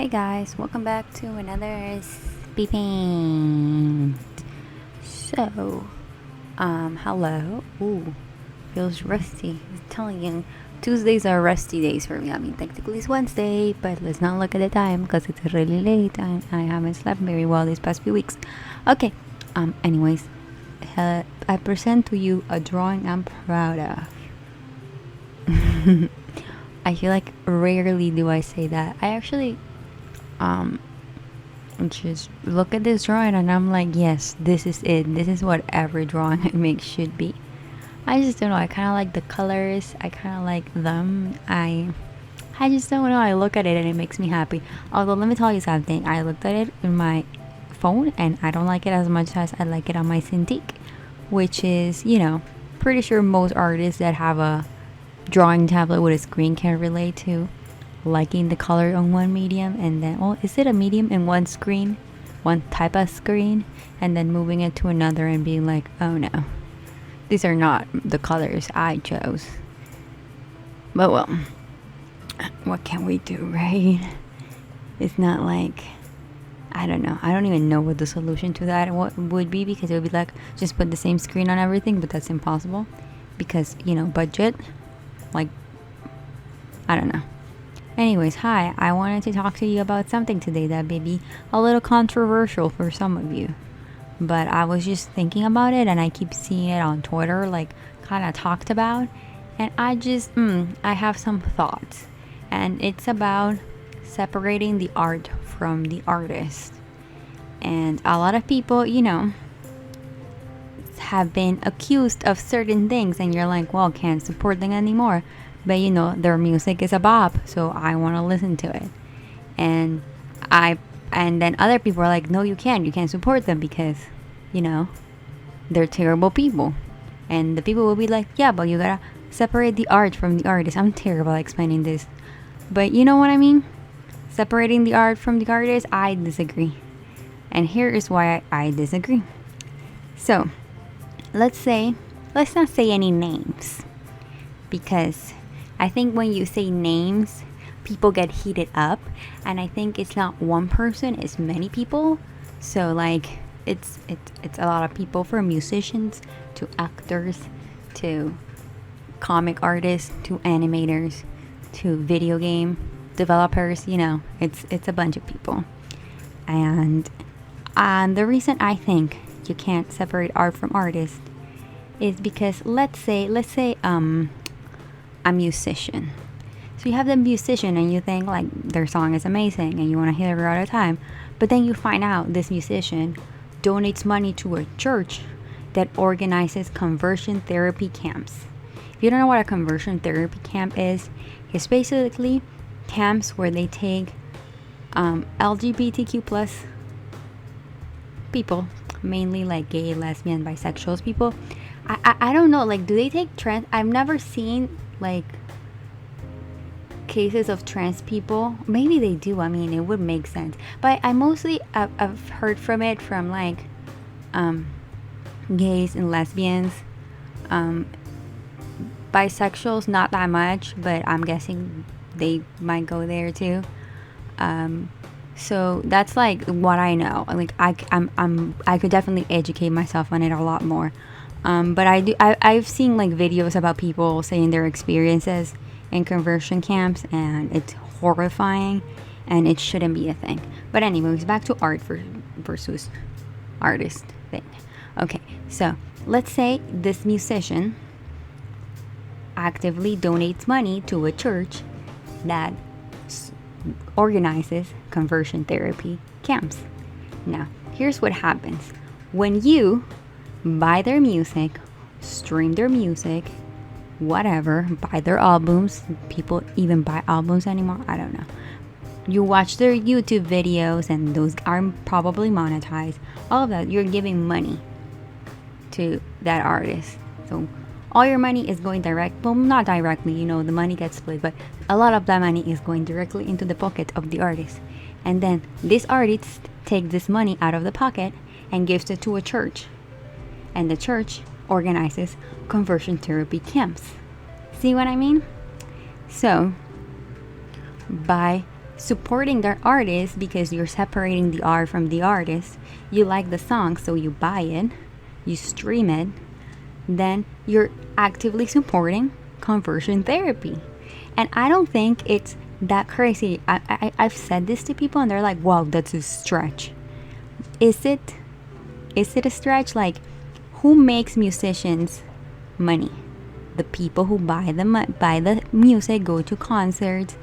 Hey guys, welcome back to another SPEEDPAINT. So, hello. Ooh, feels rusty. I'm telling you, Tuesdays are rusty days for me. I mean, technically it's Wednesday, but let's not look at the time because it's really late and I haven't slept very well these past few weeks. Okay, anyways, I present to you a drawing I'm proud of. I feel like rarely do I say that. I actually just look at this drawing and I'm like, yes, this is it. This is what every drawing I make should be. I just don't know. I kind of like the colors. I kind of like them. I just don't know. I look at it and it makes me happy. Although let me tell you something. I looked at it in my phone and I don't like it as much as I like it on my Cintiq, which is, pretty sure most artists that have a drawing tablet with a screen can relate to liking the color on one medium and then, is it a medium in one screen, one type of screen, and then moving it to another and being like, oh no, these are not the colors I chose. But well, what can we do, right? It's not like, I don't know. I don't even know what the solution to that would be, because it would be like just put the same screen on everything, but that's impossible because, budget. Like, I don't know. Anyways, hi, I wanted to talk to you about something today that may be a little controversial for some of you. But I was just thinking about it and I keep seeing it on Twitter, like kind of talked about. And I have some thoughts. And it's about separating the art from the artist. And a lot of people, have been accused of certain things and you're like, well, can't support them anymore. But their music is a bop, so I want to listen to it. And then other people are like, no, you can't support them because, they're terrible people. And the people will be like, yeah, but you gotta separate the art from the artist. I'm terrible at explaining this, but you know what I mean. Separating the art from the artist, I disagree. And here is why I disagree. So, let's not say any names, because I think when you say names, people get heated up, and I think it's not one person, it's many people. So like it's a lot of people, from musicians to actors to comic artists to animators to video game developers, it's a bunch of people. And the reason I think you can't separate art from artist is because let's say a musician. So you have the musician and you think like their song is amazing and you want to hear it all the time. But then you find out this musician donates money to a church that organizes conversion therapy camps. If you don't know what a conversion therapy camp is, it's basically camps where they take LGBTQ plus people, mainly like gay, lesbian, bisexuals people. I don't know, like, do they take trans? I've never seen like cases of trans people. Maybe they do. I mean, it would make sense. But I've heard from it from like gays and lesbians, bisexuals not that much, but I'm guessing they might go there too. So that's like what I know. Like I could definitely educate myself on it a lot more. But I've seen like videos about people saying their experiences in conversion camps, and it's horrifying, and it shouldn't be a thing. But anyways, back to art versus artist thing. Okay, so let's say this musician actively donates money to a church that organizes conversion therapy camps. Now, here's what happens. When you buy their music, stream their music, whatever, buy their albums. People even buy albums anymore, I don't know. You watch their YouTube videos and those are probably monetized. All of that, you're giving money to that artist. So all your money is going not directly, the money gets split, but a lot of that money is going directly into the pocket of the artist. And then this artist takes this money out of the pocket and gives it to a church. And the church organizes conversion therapy camps. See what I mean? So by supporting their artist because you're separating the art from the artist. You like the song, so you buy it, you stream it, then you're actively supporting conversion therapy. And I don't think it's that crazy. I've said this to people and they're like, wow, that's a stretch. Is it a stretch? Like, who makes musicians money? The people who buy the music, go to concerts,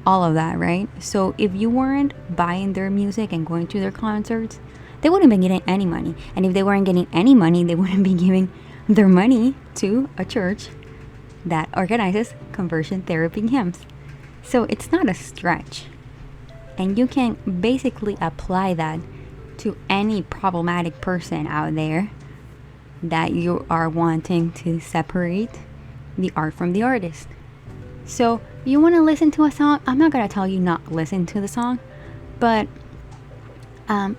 all of that, right? So if you weren't buying their music and going to their concerts, they wouldn't be getting any money. And if they weren't getting any money, they wouldn't be giving their money to a church that organizes conversion therapy hymns. So it's not a stretch. And you can basically apply that to any problematic person out there that you are wanting to separate the art from the artist. So you want to listen to a song, I'm not going to tell you not listen to the song, but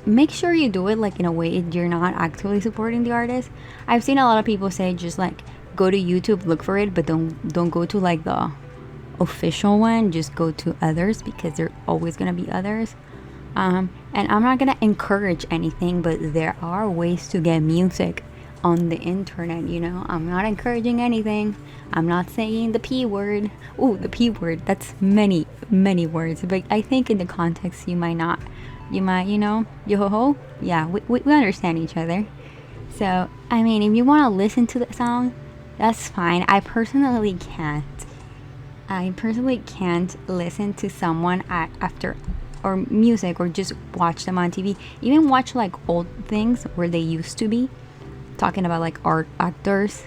make sure you do it like in a way you're not actively supporting the artist. I've seen a lot of people say just like go to YouTube, look for it, but don't go to like the official one. Just go to others because there are always going to be others. And I'm not going to encourage anything, but there are ways to get music on the internet, you know. I'm not encouraging anything. I'm not saying the P word. Oh, the P word, that's many words, but I think in the context you might, you know, yo-ho-ho, yeah, we understand each other. So I mean, if you want to listen to the song, that's fine. I personally can't listen to someone after, or music, or just watch them on TV, even watch like old things where they used to be, talking about like art actors,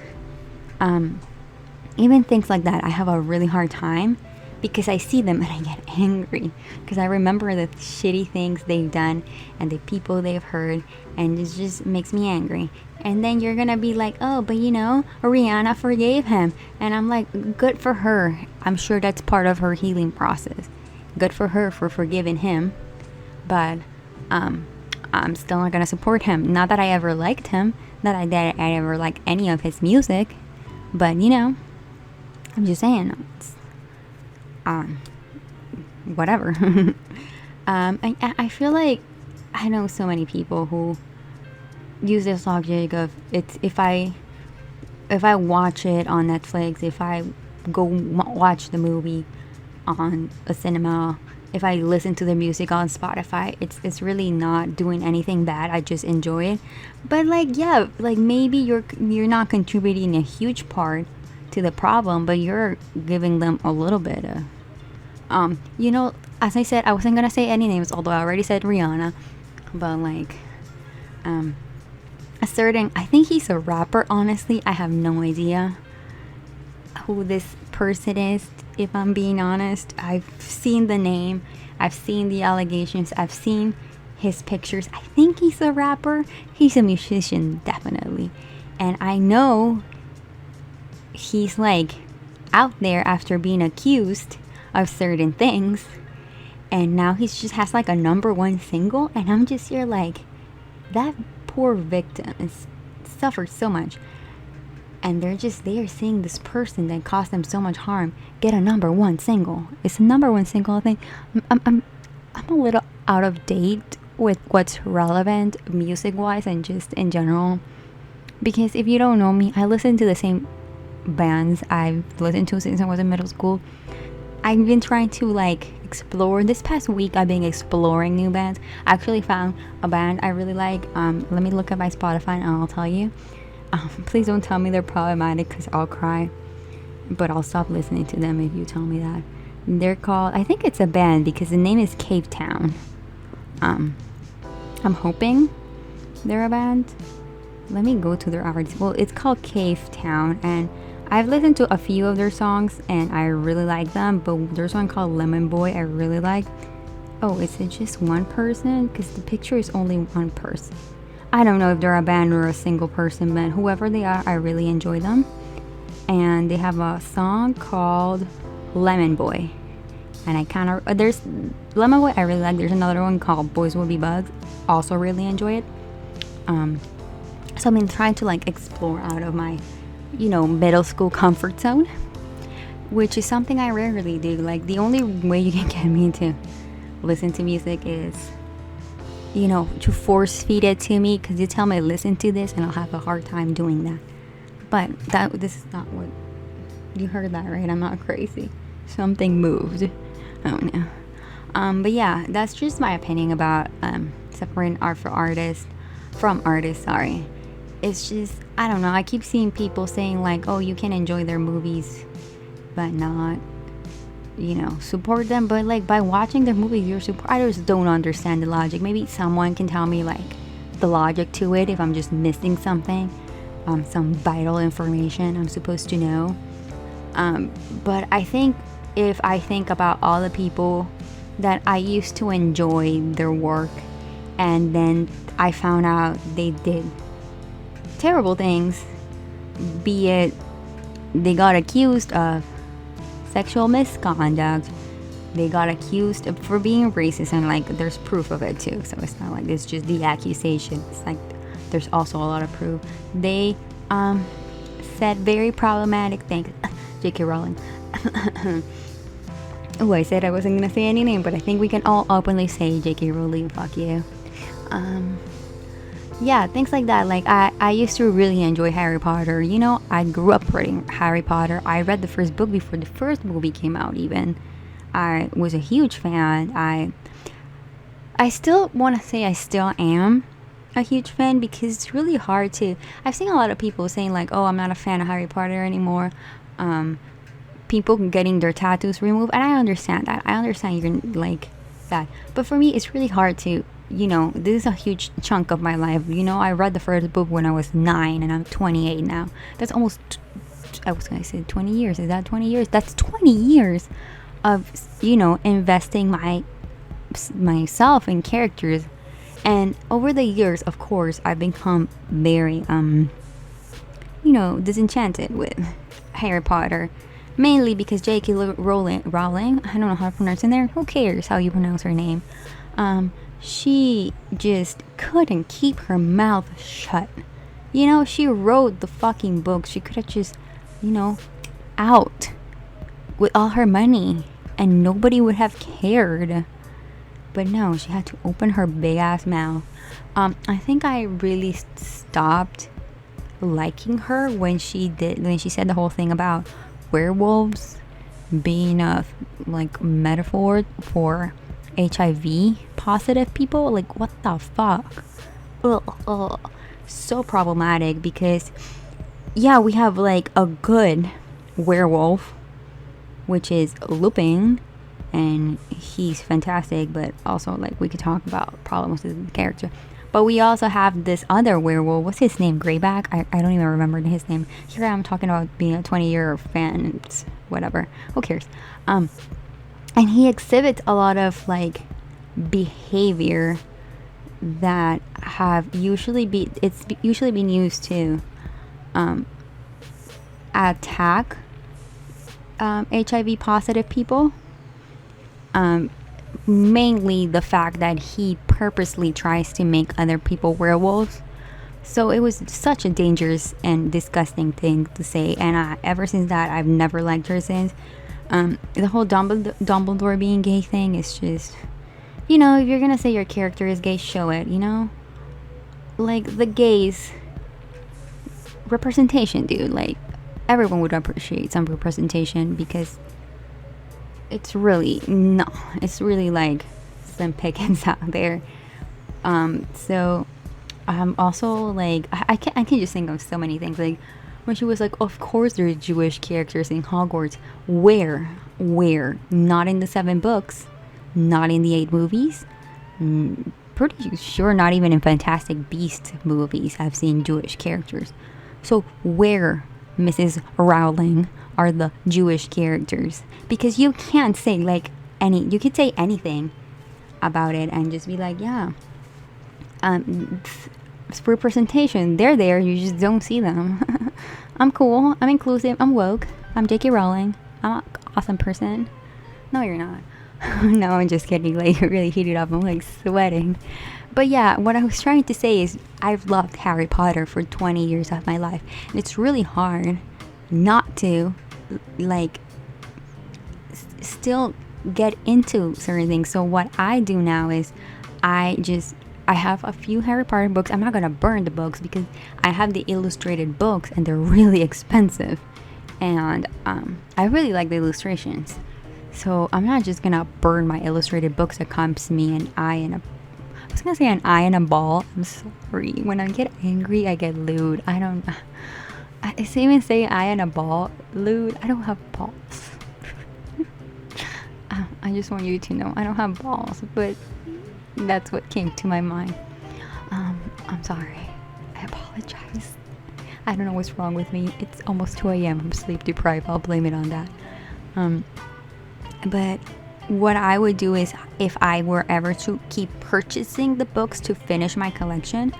even things like that. I have a really hard time because I see them and I get angry because I remember the shitty things they've done and the people they've hurt, and it just makes me angry. And then you're gonna be like, oh, but you know, Rihanna forgave him, and I'm like, good for her. I'm sure that's part of her healing process. Good for her for forgiving him, but I'm still not gonna support him. Not that I ever liked him, not that I ever liked any of his music, but you know, I'm just saying, it's, whatever. I feel like I know so many people who use this logic of if I watch it on Netflix, if I go watch the movie on a cinema, if I listen to the music on Spotify, it's really not doing anything bad. I just enjoy it. But like, yeah, like maybe you're not contributing a huge part to the problem, but you're giving them a little bit of, you know, as I said, I wasn't gonna say any names, although I already said Rihanna, but like, a certain, I think he's a rapper, honestly, I have no idea who this person is, if I'm being honest. I've seen the name, I've seen the allegations, I've seen his pictures. I think he's a rapper. He's a musician, definitely. And I know he's like out there after being accused of certain things, and now he's just has like a #1 single, and I'm just here like, that poor victim is suffered so much, and they are seeing this person that caused them so much harm get a #1 single. It's a #1 single. I think I'm a little out of date with what's relevant music wise and just in general, because if you don't know me, I listen to the same bands I've listened to since I was in middle school. I've been trying to like explore. This past week I've been exploring new bands. I actually found a band I really like. Let me look at my Spotify and I'll tell you. Please don't tell me they're problematic because I'll cry, but I'll stop listening to them if you tell me that. They're called, I think it's a band because the name is Cave Town. I'm hoping they're a band. Let me go to their artist. Well, it's called Cave Town, and I've listened to a few of their songs and I really like them, but there's one called Lemon Boy I really like. Oh, is it just one person? Because the picture is only one person. I don't know if they're a band or a single person, but whoever they are, I really enjoy them. And they have a song called Lemon Boy. And I kind of, there's Lemon Boy I really like. There's another one called Boys Will Be Bugs. Also really enjoy it. So I've been trying to like explore out of my, you know, middle school comfort zone. which is something I rarely do. Like, the only way you can get me to listen to music is, you know, to force feed it to me, because you tell me listen to this and I'll have a hard time doing that. But this is not what you heard, that right? I'm not crazy. Something moved. Oh no. But yeah, that's just my opinion about separating art from artists. Sorry. It's just, I don't know. I keep seeing people saying like, oh, you can enjoy their movies, but not, you know, support them. But like, by watching their movies, you're support. I just don't understand the logic. Maybe someone can tell me like the logic to it if I'm just missing something, some vital information I'm supposed to know. But I think if I think about all the people that I used to enjoy their work, and then I found out they did terrible things, be it they got accused of sexual misconduct, they got accused of for being racist, and like there's proof of it too, so it's not like it's just the accusation, it's like there's also a lot of proof. They said very problematic things. J.K. Rowling. Oh, I said I wasn't gonna say any name, but I think we can all openly say J.K. Rowling, fuck you. Yeah, things like that. Like, I used to really enjoy Harry Potter. You know, I grew up reading Harry Potter. I read the first book before the first movie came out even. I was a huge fan. I still want to say I still am a huge fan, because it's really hard to... I've seen a lot of people saying like, oh, I'm not a fan of Harry Potter anymore. People getting their tattoos removed, and I understand that. I understand you're like that. But for me, it's really hard to... You know, this is a huge chunk of my life. You know, I read the first book when I was 9 and I'm 28 now. That's almost, I was going to say 20 years. Is that 20 years? That's 20 years of, you know, investing myself in characters. And over the years, of course, I've become very, you know, disenchanted with Harry Potter. Mainly because J.K. Rowling, I don't know how to pronounce it there. Who cares how you pronounce her name? She just couldn't keep her mouth shut. You know, she wrote the fucking book. She could have just, you know, out with all her money and nobody would have cared. But no, she had to open her big ass mouth. I think I really stopped liking her when she said the whole thing about werewolves being a like metaphor for HIV positive people. Like, what the fuck? Ugh. So problematic, because yeah, we have like a good werewolf, which is Lupin, and he's fantastic, but also like we could talk about problems with the character. But we also have this other werewolf. What's his name? Greyback? I don't even remember his name. Here I am talking about being a 20-year fan, and it's whatever. Who cares? And he exhibits a lot of like behavior that have usually been used to attack HIV positive people. Mainly the fact that he purposely tries to make other people werewolves. So it was such a dangerous and disgusting thing to say, and ever since that, I've never liked her since. The whole Dumbledore being gay thing is just, you know, if you're gonna say your character is gay, show it, you know? Like, the gays representation, dude. Like, everyone would appreciate some representation, because it's really like slim pickings out there. So I'm also like, I can just think of so many things. Like, when she was like, of course there's Jewish characters in Hogwarts. Where? Not in the 7 books. Not in the 8 movies. Pretty sure not even in Fantastic Beasts movies I've seen Jewish characters. So where, Mrs. Rowling, are the Jewish characters? Because you can't say like you could say anything about it and just be like, yeah, it's representation. They're there. You just don't see them. I'm cool. I'm inclusive. I'm woke. I'm J.K. Rowling. I'm an awesome person. No, you're not. No, I'm just kidding. Like, really heated up. I'm like sweating. But yeah, what I was trying to say is I've loved Harry Potter for 20 years of my life. And it's really hard not to, like, still get into certain things. So what I do now is I have a few Harry Potter books. I'm not gonna burn the books because I have the illustrated books and they're really expensive, and I really like the illustrations. So I'm not just gonna burn my illustrated books that cost me an eye and a, I was gonna say an eye and a ball. I'm sorry. When I get angry, I get lewd. I even say eye and a ball. Lewd. I don't have balls. I just want you to know I don't have balls, but that's what came to my mind. I'm sorry. I apologize. I don't know what's wrong with me. It's almost 2 a.m. I'm sleep deprived. I'll blame it on that. But what I would do is, if I were ever to keep purchasing the books to finish my collection,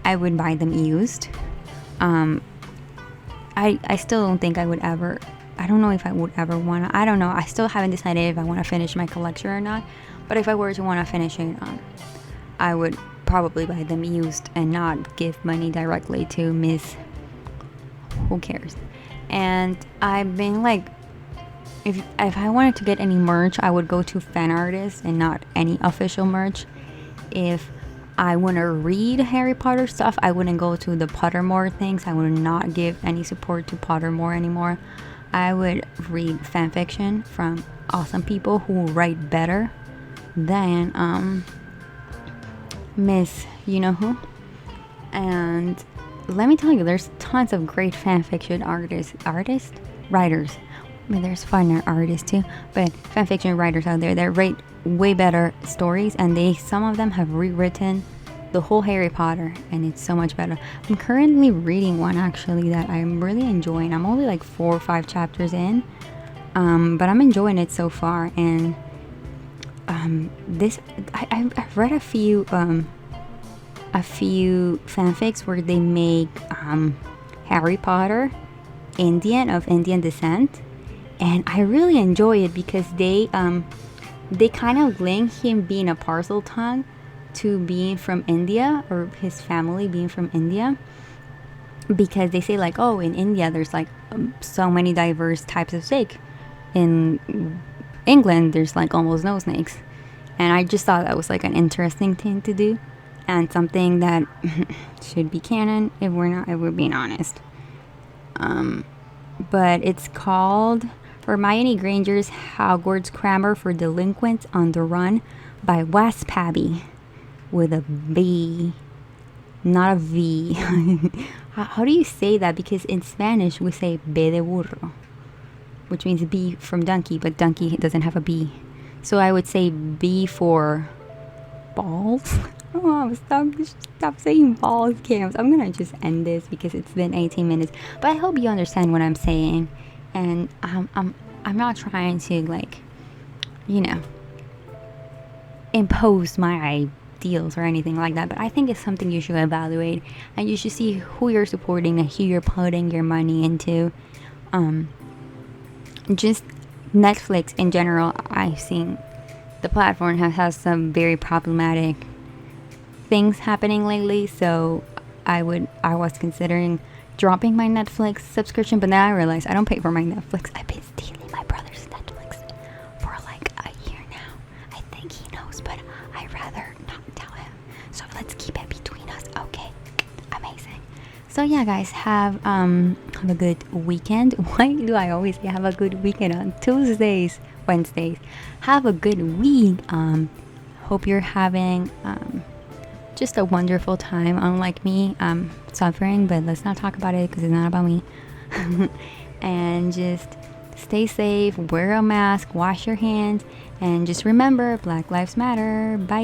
I would buy them used. I still don't think I would ever, I don't know if I would ever want to, I don't know. I still haven't decided if I want to finish my collection or not. But if I were to want to finish it, I would probably buy them used and not give money directly to Miss who cares. And I've been like, if I wanted to get any merch, I would go to fan artists and not any official merch. If I want to read Harry Potter stuff, I wouldn't go to the Pottermore things. I would not give any support to Pottermore anymore. I would read fan fiction from awesome people who write better than Miss you know who. And let me tell you, there's tons of great fan fiction writers. I mean, there's finer artists too, but fan fiction writers out there that write way better stories, and some of them have rewritten the whole Harry Potter, and it's so much better. I'm currently reading one actually that I'm really enjoying. I'm only like 4 or 5 chapters in, but I'm enjoying it so far. And I've read a few fanfics where they make Harry Potter of Indian descent, and I really enjoy it because they kind of link him being a parcel tongue to being from India, or his family being from India, because they say like, oh, in India there's like so many diverse types of snake. In England there's like almost no snakes, and I just thought that was like an interesting thing to do, and something that should be canon if we're being honest. But it's called Hermione Granger's Hogwarts Grammar for Delinquents on the Run by Waspabby, with a B, not a V. How do you say that? Because in Spanish we say B de burro, which means B from donkey, but donkey doesn't have a B. So I would say B for balls. Oh, stop saying balls, Cams. I'm gonna just end this because it's been 18 minutes. But I hope you understand what I'm saying. And I'm not trying to, like, impose my ideals or anything like that. But I think it's something you should evaluate, and you should see who you're supporting and who you're putting your money into. Just Netflix in general, I've seen the platform has some very problematic things happening lately, so I was considering dropping my Netflix subscription, but then I realized I don't pay for my Netflix. I've been stealing my brother's Netflix for like a year now. I think he knows, but I'd rather not tell him. So let's keep it between us, okay? Amazing. So yeah, guys, have a good weekend. Why do I always say have a good weekend on Tuesdays, Wednesdays? Have a good week. Hope you're having just a wonderful time. Unlike me, I'm suffering, but let's not talk about it because it's not about me. And just stay safe, wear a mask, wash your hands, and just remember, Black Lives Matter. Bye.